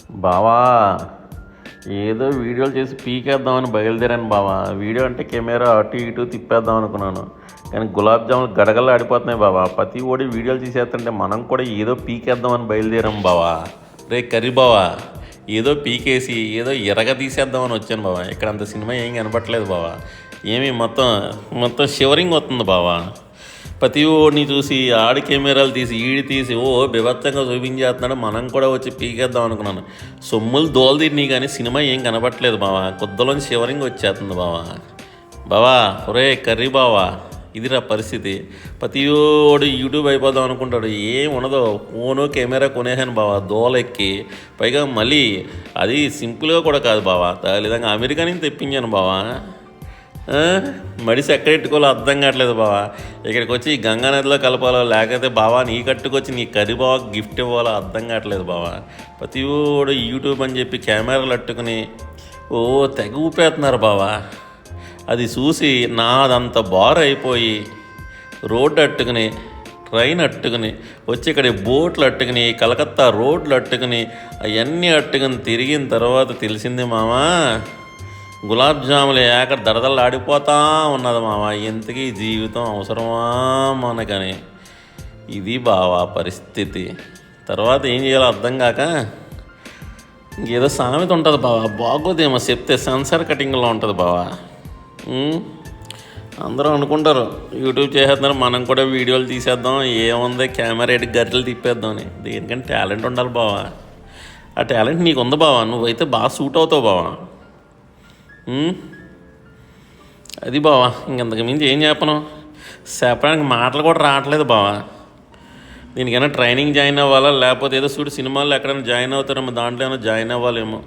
బావా, ఏదో వీడియోలు చేసి పీకేద్దామని బయలుదేరాను బావా. వీడియో అంటే కెమెరా అటు ఇటు తిప్పేద్దాం అనుకున్నాను, కానీ గులాబ్ జాములు గడగల్లా ఆడిపోతున్నాయి బావా. ప్రతి ఓడి వీడియోలు తీసేస్తుంటే మనం కూడా ఏదో పీకేద్దామని బయలుదేరాం బావా. రే కర్రీ బావా, ఏదో పీకేసి ఏదో ఎరగ తీసేద్దామని వచ్చాను బావా. ఇక్కడ అంత సినిమా ఏం కనపట్లేదు బావా. ఏమి మొత్తం మొత్తం షివరింగ్ వస్తుంది బావా. ప్రతి ఓడిని చూసి ఆడి కెమెరాలు తీసి ఈడి తీసి బీభత్సంగా చూపించేస్తున్నాడు. మనం కూడా వచ్చి పీకేద్దాం అనుకున్నాను. సొమ్ములు దోలదిని కానీ సినిమా ఏం కనపట్లేదు బావా. కొద్దలోని షివరింగ్ వచ్చేస్తుంది బావా. బావా ఒరే కర్రీ బావా, ఇదిరా పరిస్థితి. ప్రతి ఓడు యూట్యూబ్ అయిపోదాం అనుకుంటాడు, ఏం ఉండదు. ఫోను కెమెరా కొనేసాను బావా దోలెక్కి. పైగా మళ్ళీ అది సింపుల్గా కూడా కాదు బావా, విధంగా అమెరికా నుంచి తెప్పించాను బావా. మడిసి ఎక్కడెట్టుకోవాలో అర్థం కావట్లేదు బావా. ఇక్కడికి వచ్చి గంగా నదిలో కలపాలో లేకపోతే బావా నీ కట్టుకొచ్చి నీ కర్రీ బావా గిఫ్ట్ ఇవ్వాలో అర్థం కావట్లేదు బావా. ప్రతి ఓడు యూట్యూబ్ అని చెప్పి కెమెరాలు అట్టుకుని తెగ ఊపేస్తున్నారు బావా. అది చూసి నాదంత బార్ అయిపోయి రోడ్డు అట్టుకుని ట్రైన్ అట్టుకుని వచ్చి ఇక్కడ బోట్లు అట్టుకుని కలకత్తా రోడ్లు అట్టుకుని అవన్నీ అట్టుకుని తిరిగిన తర్వాత తెలిసింది మామా, గులాబ్ జాములు ఏకడ దడదలు ఆడిపోతా ఉన్నది మామ. ఎంతకీ జీవితం అవసరమా మనకని. ఇది బావా పరిస్థితి. తర్వాత ఏం చేయాలో అర్థం కాక ఇంకేదో సామెత ఉంటుంది బావా, బాగోదేమో చెప్తే సెన్సార్ కటింగ్లో ఉంటుంది బావా. అందరూ అనుకుంటారు యూట్యూబ్ చేసేస్తున్నారు, మనం కూడా వీడియోలు తీసేద్దాం, ఏముంది కెమెరా ఎటు గరిటెలు తిప్పేద్దామని. దేనికంటే టాలెంట్ ఉండాలి బావా. ఆ టాలెంట్ నీకు ఉంది బావా, నువ్వైతే బాగా సూట్ అవుతావు బావా. అది బావా, ఇంకెంతకు మించి ఏం చెప్పను. చెప్పడానికి మాటలు కూడా రావట్లేదు బావా. దీనికైనా ట్రైనింగ్ జాయిన్ అవ్వాలా, లేకపోతే ఏదో చూడు సినిమాల్లో ఎక్కడైనా జాయిన్ అవుతారేమో, దాంట్లో ఏమైనా జాయిన్ అవ్వాలేమో.